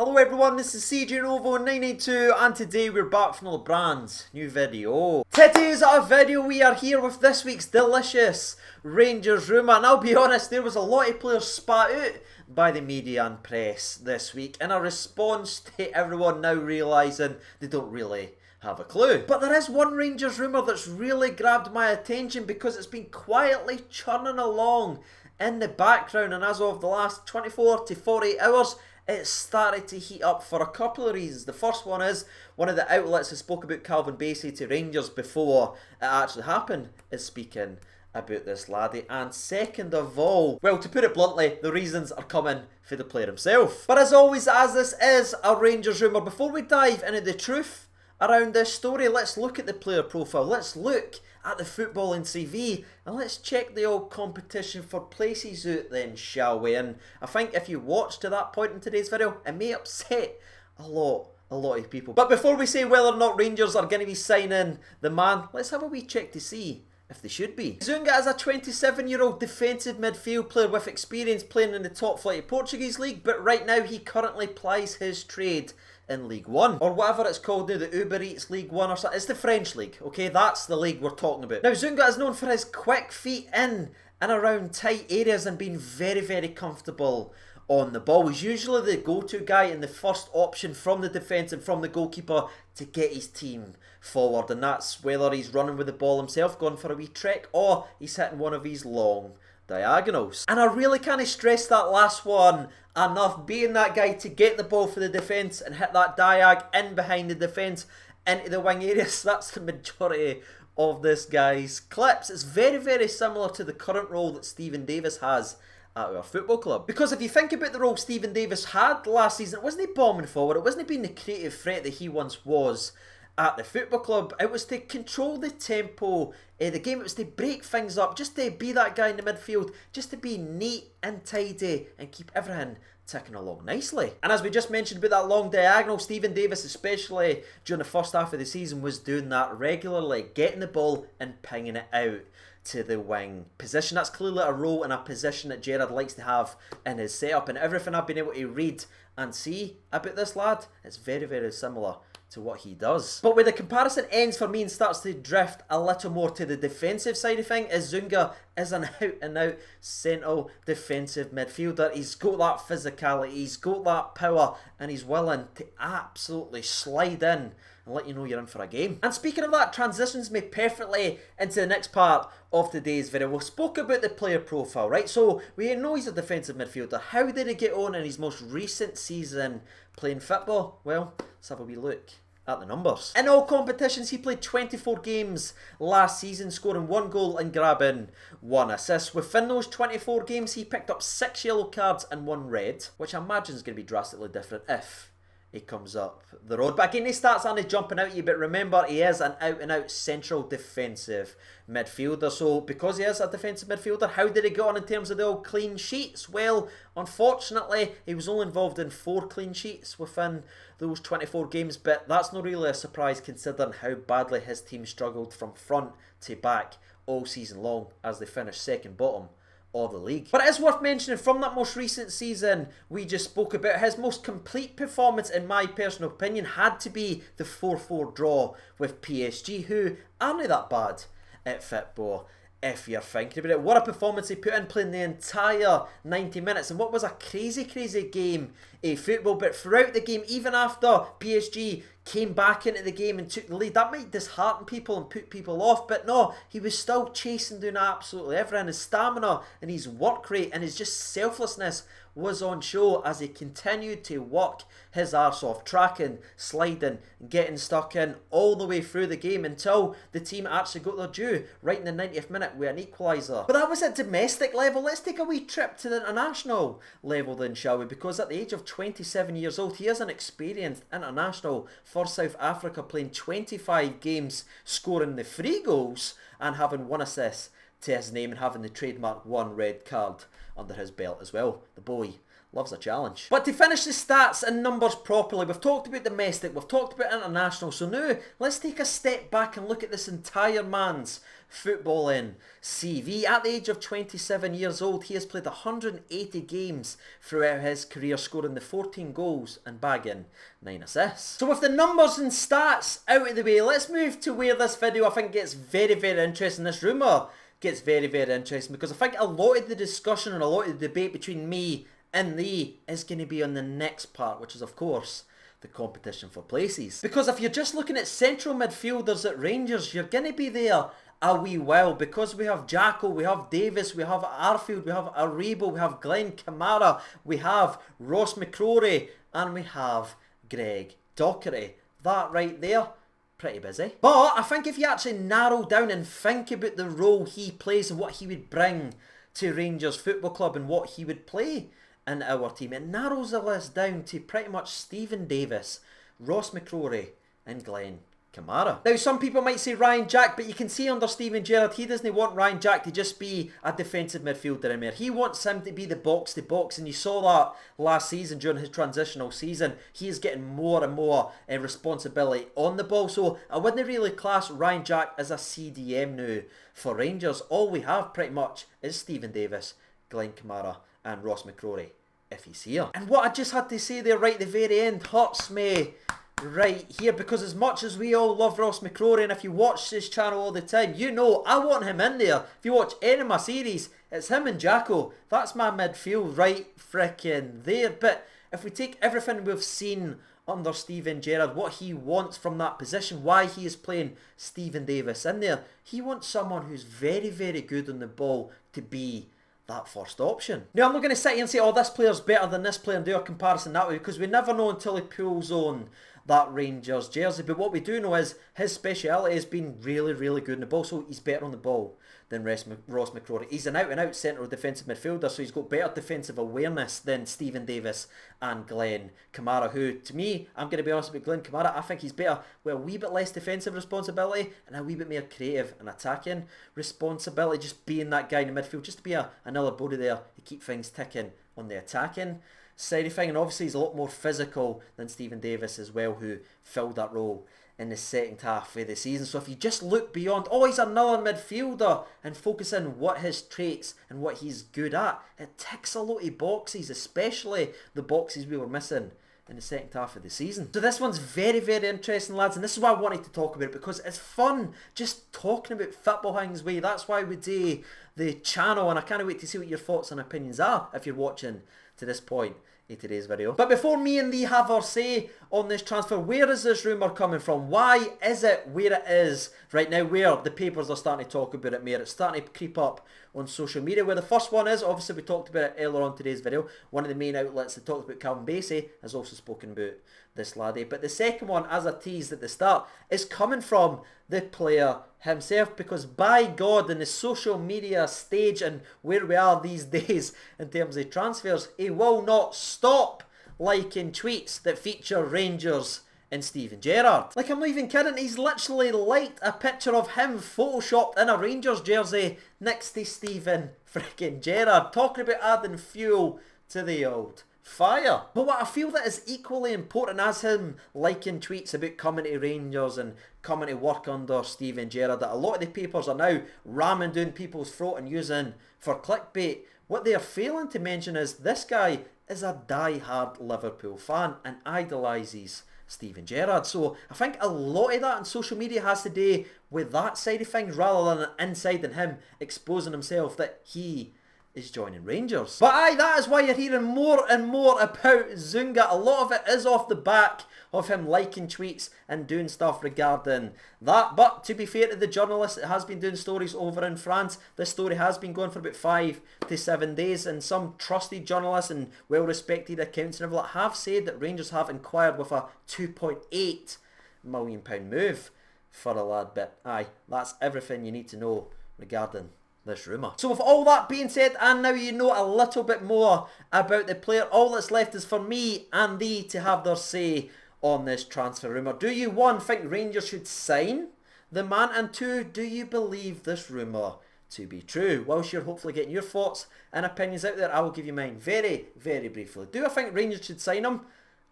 Hello everyone, this is CJ Novo 982 and today we're back from the brand new video. Today's video we are here with this week's delicious Rangers rumour, and I'll be honest, there was a lot of players spat out by the media and press this week in a response to everyone now realising they don't really have a clue. But there is one Rangers rumour that's really grabbed my attention because it's been quietly churning along in the background, and as of the last 24 to 48 hours it started to heat up for a couple of reasons. The first one is one of the outlets that spoke about Calvin Bassey to Rangers before it actually happened is speaking about this laddie. And second of all, well, to put it bluntly, the reasons are coming for the player himself. But as always, as this is a Rangers rumour, before we dive into the truth around this story, let's look at the player profile. Let's look at the footballing CV and let's check the old competition for places out then, shall we? And I think if you watch to that point in today's video, it may upset a lot of people. But before we say whether or not Rangers are going to be signing the man, let's have a wee check to see if they should be. Zungu is a 27-year-old defensive midfield player with experience playing in the top flight of Portuguese league, but right now he currently plies his trade in League 1, or whatever it's called now, the Uber Eats League 1 or something. It's the French league, okay? That's the league we're talking about. Now, Zungu is known for his quick feet in and around tight areas and being very, very comfortable on the ball. He's usually the go-to guy and the first option from the defence and from the goalkeeper to get his team forward, and that's whether he's running with the ball himself, going for a wee trek, or he's hitting one of these long diagonals. And I really can't stress that last one enough, being that guy to get the ball for the defence and hit that diag in behind the defence into the wing areas. That's the majority of this guy's clips. It's very, very similar to the current role that Stephen Davis has at our football club. Because if you think about the role Stephen Davis had last season, it wasn't he bombing forward, it wasn't he being the creative threat that he once was at the football club. It was to control the tempo of the game. It was to break things up, just to be that guy in the midfield, just to be neat and tidy and keep everything ticking along nicely. And as we just mentioned about that long diagonal, Stephen Davis, especially during the first half of the season, was doing that regularly, getting the ball and pinging it out to the wing position. That's clearly a role and a position that Gerrard likes to have in his setup, and everything I've been able to read and see about this lad, it's very, very similar to what he does. But where the comparison ends for me and starts to drift a little more to the defensive side of things is Zungu is an out-and-out central defensive midfielder. He's got that physicality, he's got that power, and he's willing to absolutely slide in and let you know you're in for a game. And speaking of that, transitions me perfectly into the next part of today's video. We spoke about the player profile, right? So we know he's a defensive midfielder. How did he get on in his most recent season playing football? Well, let's have a wee look at the numbers. In all competitions, he played 24 games last season, scoring 1 goal and grabbing 1 assist. Within those 24 games, he picked up 6 yellow cards and 1 red, which I imagine is going to be drastically different if he comes up the road. But again, his stats aren't jumping out at you, but remember, he is an out-and-out central defensive midfielder. So because he is a defensive midfielder, how did he get on in terms of the old clean sheets? Well, unfortunately, he was only involved in 4 clean sheets within those 24 games, but that's not really a surprise considering how badly his team struggled from front to back all season long as they finished second bottom of the league. But it is worth mentioning, from that most recent season we just spoke about, his most complete performance, in my personal opinion, had to be the 4-4 draw with PSG, who aren't that bad at football if you're thinking about it. What a performance he put in, playing the entire 90 minutes, and what was a crazy game of football. But throughout the game, even after PSG came back into the game and took the lead, that might dishearten people and put people off, but no, he was still chasing, doing absolutely everything. His stamina and his work rate and his just selflessness was on show as he continued to work his arse off, tracking, sliding, getting stuck in all the way through the game until the team actually got their due right in the 90th minute with an equaliser. But that was at domestic level. Let's take a wee trip to the international level then, shall we? Because at the age of 27 years old, he is an experienced international for South Africa, playing 25 games, scoring the 3 goals and having 1 assist to his name and having the trademark 1 red card under his belt as well. The boy loves a challenge. But to finish the stats and numbers properly, we've talked about domestic, we've talked about international, so now let's take a step back and look at this entire man's footballing CV. At the age of 27 years old, he has played 180 games throughout his career, scoring the 14 goals and bagging 9 assists. So with the numbers and stats out of the way, let's move to where this video I think gets very, very interesting. This rumour gets very, very interesting because I think a lot of the discussion and a lot of the debate between me and thee is going to be on the next part, which is of course the competition for places. Because if you're just looking at central midfielders at Rangers, you're going to be there a wee while because we have Jacko, we have Davis, we have Arfield, we have Aribo, we have Glenn Kamara, we have Ross McCrory, and we have Greg Docherty. That right there, pretty busy. But I think if you actually narrow down and think about the role he plays and what he would bring to Rangers Football Club and what he would play in our team, it narrows the list down to pretty much Stephen Davis, Ross McCrory and Glenn Kamara. Now some people might say Ryan Jack, but you can see under Steven Gerrard he doesn't want Ryan Jack to just be a defensive midfielder in there. He wants him to be the box to box, and you saw that last season during his transitional season. He is getting more and more responsibility on the ball, so I wouldn't really class Ryan Jack as a CDM now for Rangers. All we have pretty much is Stephen Davis, Glenn Kamara and Ross McCrory if he's here. And what I just had to say there right at the very end hurts me right here, because as much as we all love Ross McCrory, and if you watch this channel all the time, you know I want him in there. If you watch any of my series, it's him and Jacko. That's my midfield right frickin' there. But if we take everything we've seen under Steven Gerrard, what he wants from that position, why he is playing Stephen Davis in there, he wants someone who's very, very good on the ball to be that first option. Now I'm not going to sit here and say, oh, this player's better than this player and do a comparison that way, because we never know until he pulls on that Rangers jersey. But what we do know is his speciality has been really, really good on the ball, so he's better on the ball than Ross McCrory. He's an out-and-out central defensive midfielder, so he's got better defensive awareness than Stephen Davis and Glenn Kamara, who, to me, I'm going to be honest with Glenn Kamara, I think he's better with a wee bit less defensive responsibility and a wee bit more creative and attacking responsibility, just being that guy in the midfield, just to be another body there to keep things ticking on the attacking side of thing. And obviously he's a lot more physical than Stephen Davis as well, who filled that role in the second half of the season. So if you just look beyond, oh, he's another midfielder, and focus on what his traits and what he's good at, it ticks a lot of boxes, especially the boxes we were missing in the second half of the season. So this one's very, very interesting, lads, and this is why I wanted to talk about it, because it's fun just talking about football things way. That's why we do the channel, and I can't wait to see what your thoughts and opinions are if you're watching to this point in today's video. But before me and thee have our say on this transfer, where is this rumour coming from? Why is it where it is right now, where the papers are starting to talk about it more? It's starting to creep up on social media, where the first one is, obviously we talked about it earlier on today's video, one of the main outlets that talked about Calvin Bassey has also spoken about this laddie. But the second one, as I teased at the start, is coming from the player himself, because by God, in the social media stage and where we are these days in terms of transfers, he will not stop liking tweets that feature Rangers and Steven Gerrard. Like, I'm not even kidding, he's literally liked a picture of him photoshopped in a Rangers jersey next to Steven freaking Gerrard, talking about adding fuel to the old fire. But what I feel that is equally important as him liking tweets about coming to Rangers and coming to work under Steven Gerrard, that a lot of the papers are now ramming down people's throat and using for clickbait, what they are failing to mention is this guy is a die-hard Liverpool fan and idolises Steven Gerrard. So I think a lot of that on social media has to do with that side of things, rather than inside and him exposing himself that he is joining Rangers. But aye, that is why you're hearing more and more about Zungu. A lot of it is off the back of him liking tweets and doing stuff regarding that. But to be fair to the journalist that has been doing stories over in France, this story has been going for about 5 to 7 days, and some trusted journalists and well-respected accounts and everything have said that Rangers have inquired with a £2.8 million move for a lad. But aye, that's everything you need to know regarding this rumour. So with all that being said, and now you know a little bit more about the player, all that's left is for me and thee to have their say on this transfer rumour. Do you, one, think Rangers should sign the man, and two, do you believe this rumour to be true? Whilst you're hopefully getting your thoughts and opinions out there, I will give you mine very, very briefly. Do I think Rangers should sign him?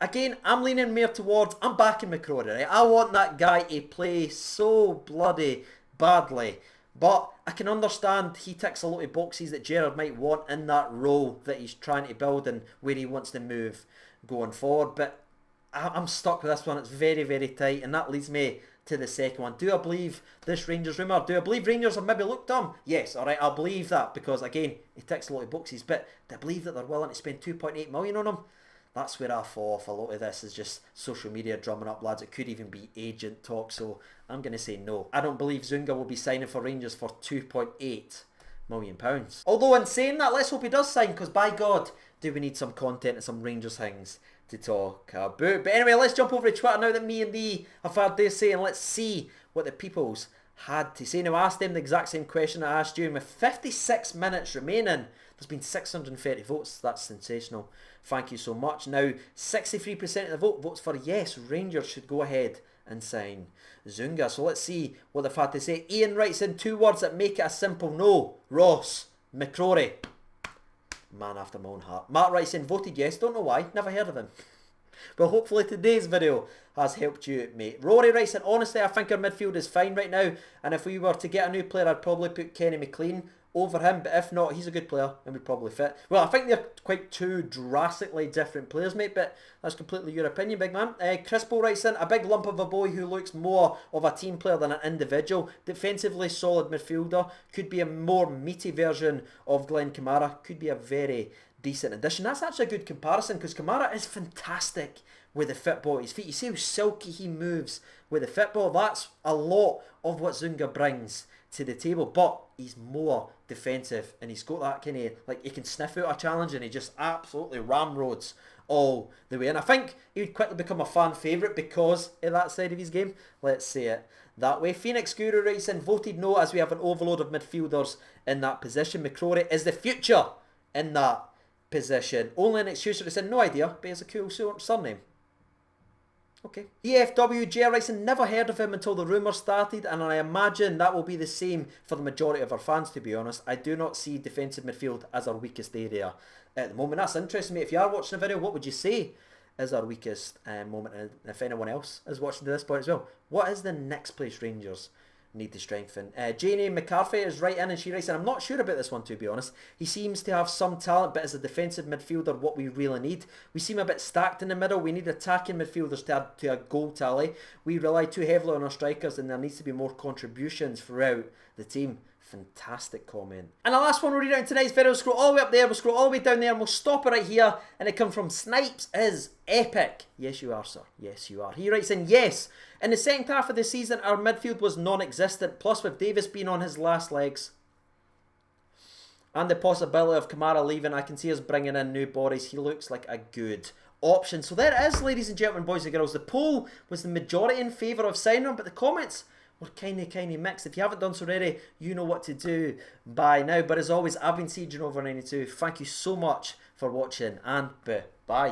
Again, I'm leaning more towards, I'm backing McCrory, right? I want that guy to play so bloody badly But I can understand he ticks a lot of boxes that Gerrard might want in that role that he's trying to build and where he wants to move going forward. But I'm stuck with this one. It's very, very tight, and that leads me to the second one. Do I believe this Rangers rumour? Do I believe Rangers have maybe looked dumb? Yes, alright, I'll believe that because, again, he ticks a lot of boxes. But do I believe that they're willing to spend 2.8 million on him? That's where I fall off. A lot of this is just social media drumming up lads. It could even be agent talk, so I'm going to say no. I don't believe Zungu will be signing for Rangers for £2.8 million. Although in saying that, let's hope he does sign, because by God, do we need some content and some Rangers things to talk about. But anyway, let's jump over to Twitter now that me and thee have had their say, and let's see what the peoples had to say. Now, I asked them the exact same question I asked you, and with 56 minutes remaining, there's been 630 votes. That's sensational. Thank you so much. Now, 63% of the vote votes for yes, Rangers should go ahead and sign Zungu. So let's see what they've had to say. Ian writes in 2 words that make it a simple no. Ross McCrory. Man after my own heart. Matt writes in voted yes. Don't know why. Never heard of him. Well, hopefully today's video has helped you, mate. Rory writes in, honestly, I think our midfield is fine right now. And if we were to get a new player, I'd probably put Kenny McLean over him, but if not, he's a good player and would probably fit. Well, I think they're quite two drastically different players, mate, but that's completely your opinion, big man. Crispo writes in, a big lump of a boy who looks more of a team player than an individual. Defensively solid midfielder, could be a more meaty version of Glenn Kamara, could be a very decent addition. That's actually a good comparison, because Kamara is fantastic with the football at his feet. You see how silky he moves with the football. That's a lot of what Zungu brings to the table, but he's more defensive, and he's got that kind of, like, he can sniff out a challenge and he just absolutely ramroads all the way. And I think he would quickly become a fan favourite because of that side of his game. Let's say it that way. Phoenix Guru writes in, voted no as we have an overload of midfielders in that position. McCrory is the future in that position. Only an excuse, it's in, no idea, but he has a cool surname. Okay. EFWJ writes in, never heard of him until the rumours started, and I imagine that will be the same for the majority of our fans, to be honest. I do not see defensive midfield as our weakest area at the moment. That's interesting, mate. If you are watching the video, what would you say is our weakest moment? And if anyone else is watching to this point as well, what is the next place Rangers need to strengthen? Janie McCarthy is right in, and she writes in, I'm not sure about this one, to be honest. He seems to have some talent, but as a defensive midfielder, what we really need. We seem a bit stacked in the middle. We need attacking midfielders to add to a goal tally. We rely too heavily on our strikers, and there needs to be more contributions throughout the team. Fantastic comment. And the last one we'll read out in tonight's video, we'll scroll all the way up there, we'll scroll all the way down there, and we'll stop it right here. And it comes from Snipes is epic. Yes, you are, sir. Yes, you are. He writes in, yes, in the second half of the season, our midfield was non-existent. Plus, with Davis being on his last legs and the possibility of Kamara leaving, I can see us bringing in new bodies. He looks like a good option. So there it is, ladies and gentlemen, boys and girls. The poll was the majority in favour of signing him, but the comments were kind of mixed. If you haven't done so already, you know what to do by now. But as always, I've been Sieging over 92. Thank you so much for watching, and bye.